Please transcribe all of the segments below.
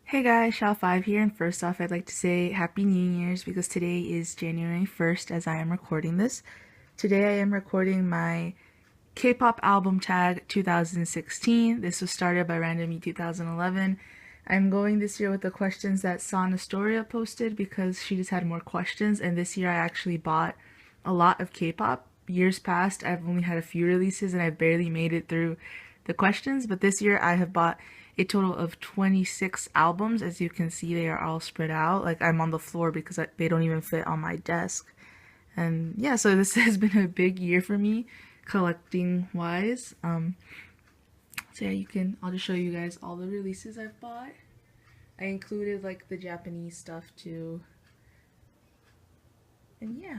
Hey guys, Shao5 here, and first off, I'd like to say Happy New Year's because today is January 1st as I am recording this. Today I am recording my K-Pop Album Tag 2016. This was started by Randomy 2011. I'm going this year with the questions that Sonastoria posted because she just had more questions, and this year I actually bought a lot of K-pop. Years past, I've only had a few releases and I've barely made it through the questions, but this year I have bought a total of 26 albums. As you can see, they are all spread out. Like, I'm on the floor because they don't even fit on my desk. And yeah, so this has been a big year for me collecting wise. So yeah, I'll just show you guys all the releases I've bought. I included like the Japanese stuff too. And yeah.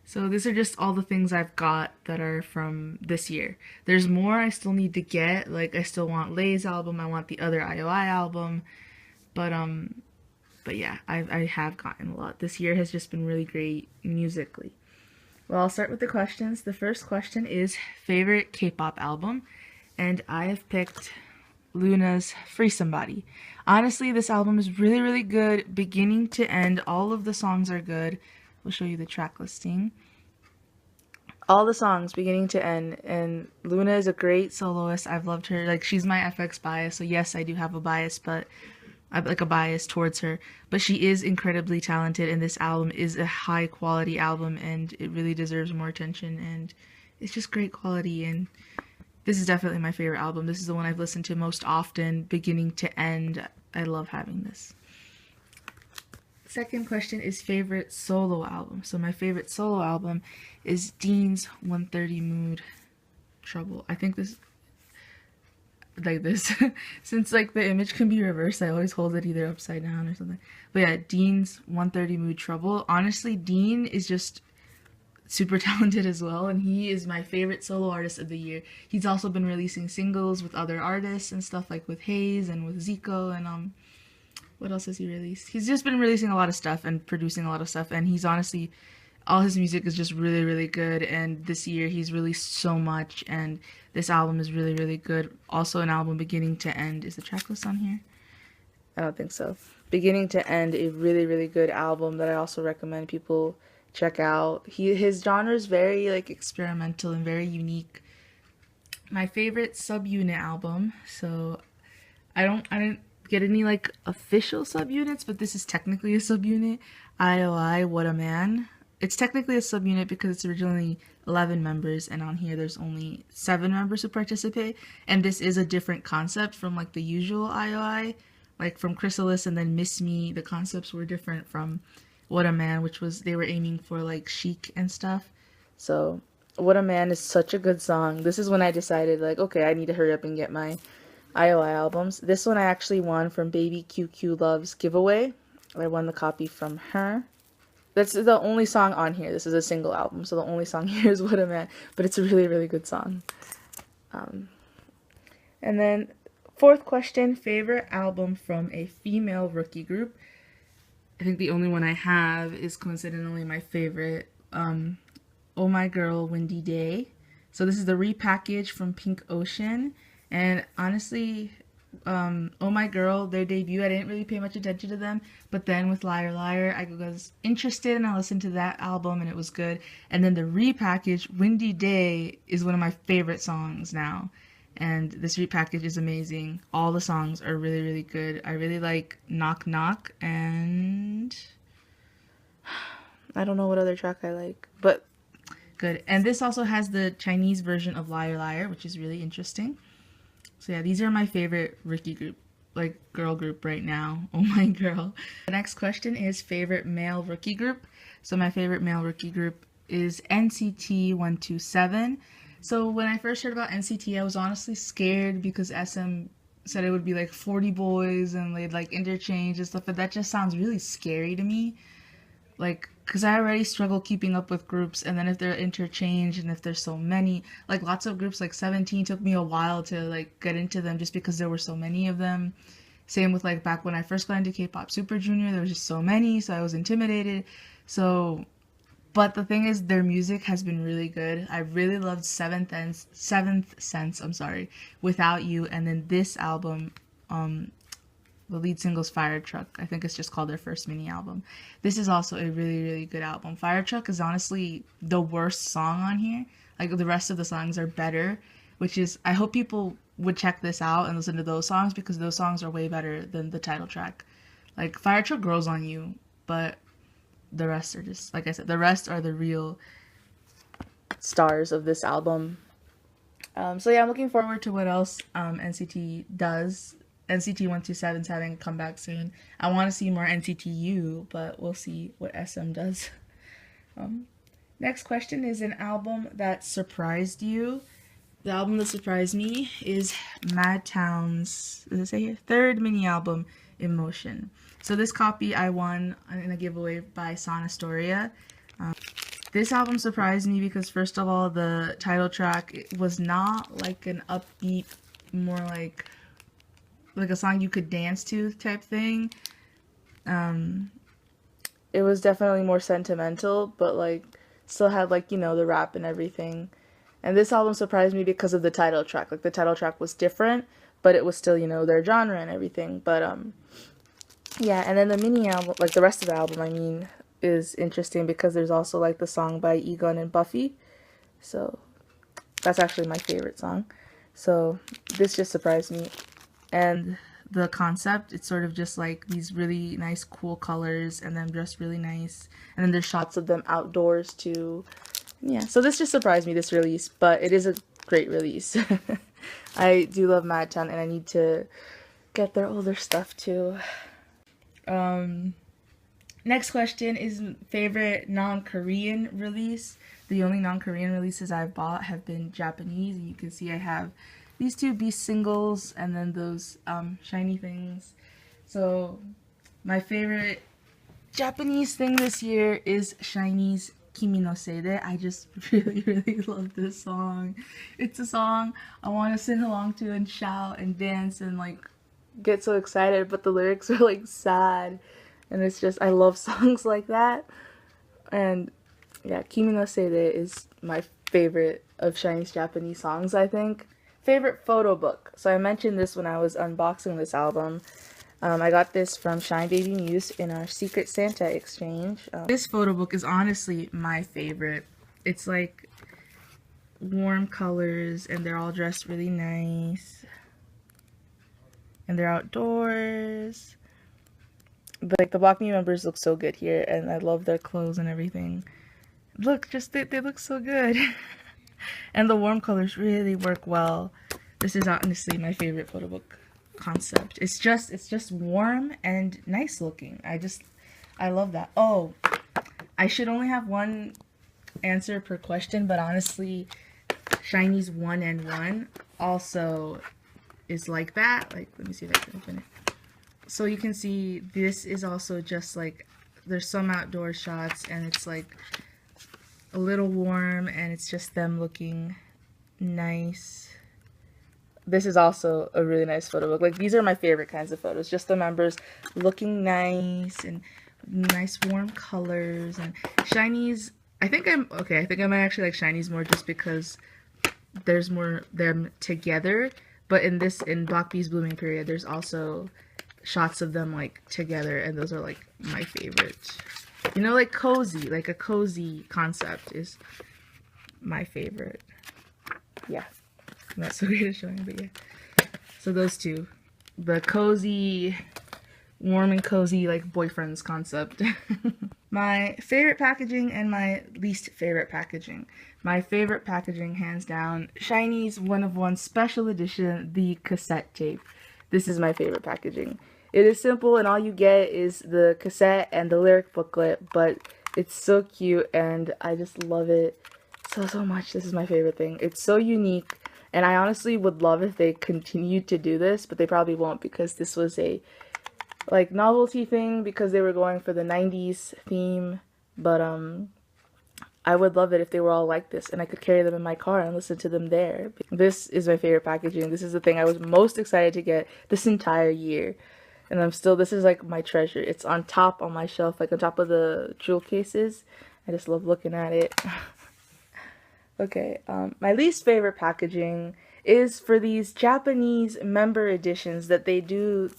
So these are just all the things I've got that are from this year. There's more I still need to get. Like, I still want Lay's album, I want the other IOI album, but yeah, I have gotten a lot. This year has just been really great musically. Well, I'll start with the questions. The first question is favorite K-pop album, and I have picked Luna's Free Somebody. Honestly, this album is really, really good, beginning to end. All of the songs are good. We'll show you the track listing. All the songs, beginning to end, and Luna is a great soloist. I've loved her. Like, she's my FX bias, so yes, I do have a bias, but I have like a bias towards her. But she is incredibly talented, and this album is a high quality album, and it really deserves more attention. And it's just great quality, and this is definitely my favorite album. This is the one I've listened to most often, beginning to end. I love having this. Second question is favorite solo album. So my favorite solo album is Dean's 130 Mood Trouble. I think this, like this, since like the image can be reversed, I always hold it either upside down or something. But yeah, Dean's 130 Mood Trouble. Honestly, Dean is just super talented as well, and he is my favorite solo artist of the year. He's also been releasing singles with other artists and stuff, like with Hayes and with Zico, and what else has he released? He's just been releasing a lot of stuff and producing a lot of stuff, and he's honestly, all his music is just really, really good, and this year he's released so much, and this album is really, really good. Also an album beginning to end. Is the track list on here? I don't think so. Beginning to end, a really, really good album that I also recommend people check out. His genre is very like experimental and very unique. My favorite subunit album, so I didn't get any like official subunits, but this is technically a subunit. IOI, What a Man. It's technically a subunit because it's originally 11 members, and on here there's only 7 members who participate. And this is a different concept from like the usual IOI, like from Chrysalis and then Miss Me. The concepts were different from What a Man, which was they were aiming for like chic and stuff. So What a Man is such a good song. This is when I decided like, okay, I need to hurry up and get my IOI albums. This one I actually won from Baby QQ Love's giveaway. I won the copy from her. That's the only song on here. This is a single album, so the only song here is What a Man. But it's a really, really good song. And then, fourth question, favorite album from a female rookie group. I think the only one I have is coincidentally my favorite, Oh My Girl, Windy Day. So this is the repackage from Pink Ocean. And honestly, Oh My Girl, their debut, I didn't really pay much attention to them. But then with Liar Liar, I was interested and I listened to that album and it was good. And then the repackage, Windy Day, is one of my favorite songs now. And this repackage is amazing. All the songs are really, really good. I really like Knock Knock, and I don't know what other track I like, but good. And this also has the Chinese version of Liar Liar, which is really interesting. So yeah, these are my favorite rookie group, like girl group right now. Oh My Girl. The next question is favorite male rookie group. So my favorite male rookie group is NCT 127. So when I first heard about NCT, I was honestly scared because SM said it would be like 40 boys and they'd like interchange and stuff, but that just sounds really scary to me. Like, because I already struggle keeping up with groups, and then if they're interchanged and if there's so many, like lots of groups, like 17 took me a while to like get into them just because there were so many of them. Same with like back when I first got into K-pop Super Junior, there was just so many, so I was intimidated. So, but the thing is, their music has been really good. I really loved Seventh Sense, Without You, and then this album, the lead single's Fire Truck. I think it's just called their first mini album. This is also a really, really good album. Fire Truck is honestly the worst song on here. Like, the rest of the songs are better, which is, I hope people would check this out and listen to those songs, because those songs are way better than the title track. Like, Fire Truck grows on you, but the rest are just, like I said, the rest are the real stars of this album. So yeah, I'm looking forward to what else NCT does. NCT 127's having a comeback soon. I want to see more NCT U, but we'll see what SM does. Next question is an album that surprised you. The album that surprised me is Madtown's, does it say here? Third mini album, Emotion. So this copy I won in a giveaway by Sana Storia. This album surprised me because, first of all, the title track was not like an upbeat, more like a song you could dance to type thing. It was definitely more sentimental, but like still had like, you know, the rap and everything. And this album surprised me because of the title track. Like, the title track was different, but it was still, you know, their genre and everything. But yeah, and then the mini album, like the rest of the album, I mean, is interesting because there's also like the song by Egon and Buffy. So that's actually my favorite song. So this just surprised me. And the concept, it's sort of just like these really nice cool colors and them dressed really nice. And then there's shots of them outdoors too. Yeah, so this just surprised me, this release, but it is a great release. I do love Madtown, and I need to get their older stuff too. Next question is favorite non-Korean release. The only non-Korean releases I've bought have been Japanese, and you can see I have these two Beast singles and then those SHINee things. So my favorite Japanese thing this year is SHINee's Kimi no Seide. I just really, really love this song. It's a song I want to sing along to and shout and dance and like get so excited, but the lyrics are like sad. And it's just, I love songs like that. And yeah, Kimi no Seide is my favorite of SHINee's Japanese songs, I think. Favorite photo book. So I mentioned this when I was unboxing this album. I got this from Shine Baby Muse in our Secret Santa exchange. This photo book is honestly my favorite. It's like warm colors and they're all dressed really nice. And they're outdoors. Like, the BLAQ members look so good here, and I love their clothes and everything. Look, just they look so good. And the warm colors really work well. This is honestly my favorite photo book concept. It's just warm and nice looking. I love that. Oh, I should only have one answer per question, but honestly, SHINee's 1N1 also is like that. Like, let me see if I can open it. So you can see this is also just like, there's some outdoor shots and it's like a little warm and it's just them looking nice. This is also a really nice photo book. Like, these are my favorite kinds of photos. Just the members looking nice and nice warm colors. And SHINee's, I think I might actually like SHINee's more just because there's more them together. But in Block B's Blooming Period, there's also shots of them like together, and those are like my favorite. You know, like cozy, like a cozy concept is my favorite. Yeah, I'm not so great at showing, but yeah. So those two, the cozy, warm and cozy, like boyfriends concept. My favorite packaging and my least favorite packaging. My favorite packaging, hands down, SHINee's 1/1 special edition, the cassette tape. This is my favorite packaging. It is simple and all you get is the cassette and the lyric booklet, but it's so cute and I just love it so much. This is my favorite thing. It's so unique, and I honestly would love if they continued to do this, but they probably won't because this was a like novelty thing because they were going for the 90s theme. But I would love it if they were all like this and I could carry them in my car and listen to them there. This is my favorite packaging. This is the thing I was most excited to get this entire year. And this is like my treasure. It's on top on my shelf, like on top of the jewel cases. I just love looking at it. Okay, my least favorite packaging is for these Japanese member editions that they do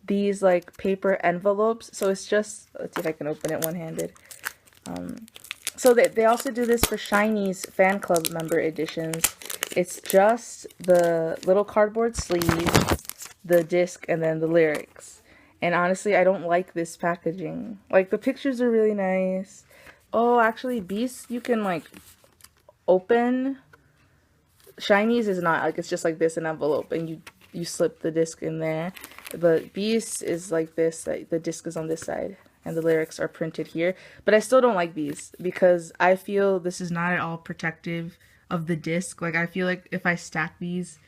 these like paper envelopes. So it's just, let's see if I can open it one-handed. So they also do this for SHINee's fan club member editions. It's just the little cardboard sleeve, the disc, and then the lyrics. And honestly, I don't like this packaging. Like, the pictures are really nice. Oh, actually, Beast, you can like open. SHINee's is not, like, it's just like this, an envelope, and you slip the disc in there. But Beast is like this, like, the disc is on this side and the lyrics are printed here. But I still don't like these because I feel this is not at all protective of the disc. Like, I feel like if I stack these,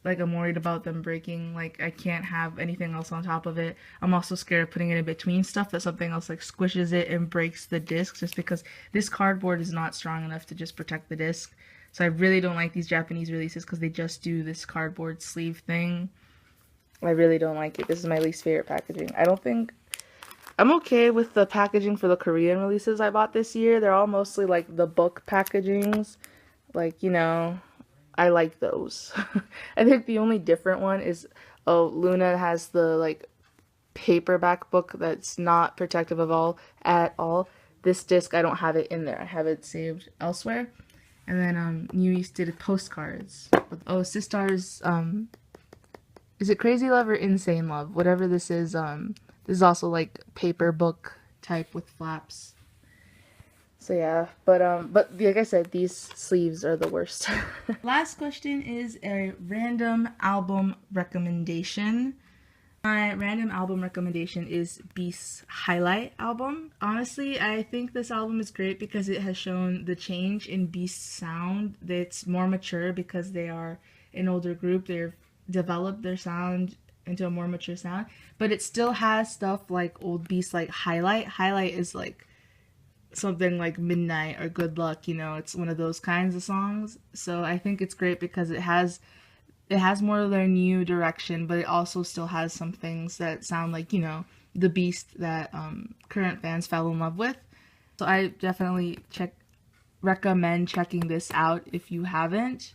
like, I'm worried about them breaking. Like, I can't have anything else on top of it. I'm also scared of putting it in between stuff that something else like squishes it and breaks the disc, just because this cardboard is not strong enough to just protect the disc. So I really don't like these Japanese releases because they just do this cardboard sleeve thing. I really don't like it. This is my least favorite packaging. I'm okay with the packaging for the Korean releases I bought this year. They're all mostly like the book packagings. Like, you know, I like those. I think the only different one is, oh, Luna has the like paperback book that's not protective of at all. This disc, I don't have it in there. I have it saved elsewhere. And then New East did postcards. Oh, Sistar's is it Crazy Love or Insane Love? Whatever this is is also like paper book type with flaps. So yeah, but like I said, these sleeves are the worst. Last question is a random album recommendation. My random album recommendation is Beast's Highlight album. Honestly, I think this album is great because it has shown the change in Beast's sound. It's more mature because they are an older group. They've developed their sound into a more mature sound, but it still has stuff like old Beast, like Highlight. Highlight is like something like Midnight or Good Luck, you know, it's one of those kinds of songs. So I think it's great because it has more of their new direction, but it also still has some things that sound like, you know, the Beast that current fans fell in love with. So I definitely recommend checking this out if you haven't.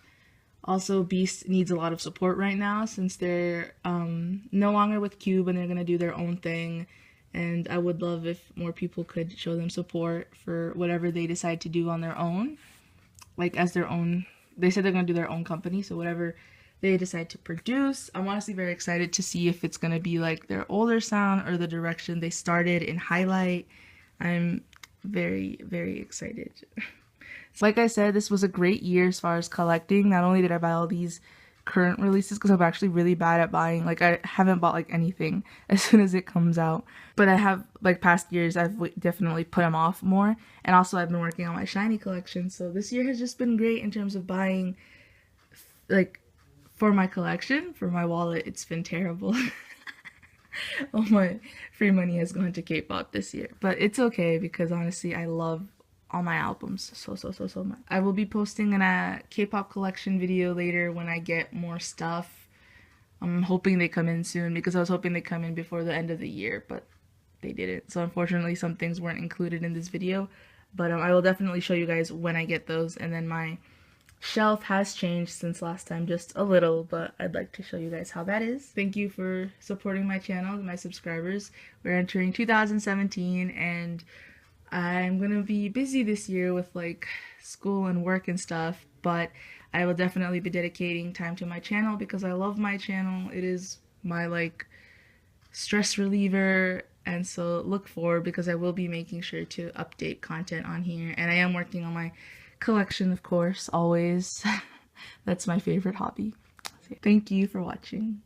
Also, Beast needs a lot of support right now since they're no longer with Cube and they're going to do their own thing. And I would love if more people could show them support for whatever they decide to do on their own. Like, as their own, they said they're going to do their own company, so whatever they decide to produce. I'm honestly very excited to see if it's going to be like their older sound or the direction they started in Highlight. I'm very, very excited. Like I said, this was a great year as far as collecting. Not only did I buy all these current releases, because I'm actually really bad at buying, like, I haven't bought like anything as soon as it comes out, but I have, like, past years I've definitely put them off more. And also I've been working on my SHINee collection, so this year has just been great in terms of buying. Like, for my collection, for my wallet, it's been terrible. All my free money has gone to K-pop this year, but it's okay because honestly I love all my albums so much. I will be posting a K-pop collection video later when I get more stuff. I'm hoping they come in soon because I was hoping they come in before the end of the year, but they didn't. So unfortunately some things weren't included in this video, but I will definitely show you guys when I get those. And then my shelf has changed since last time, just a little, but I'd like to show you guys how that is. Thank you for supporting my channel and my subscribers. We're entering 2017 and I'm gonna be busy this year with like school and work and stuff, but I will definitely be dedicating time to my channel because I love my channel. It is my like stress reliever, and so look forward because I will be making sure to update content on here, and I am working on my collection, of course, always. That's my favorite hobby. Thank you for watching.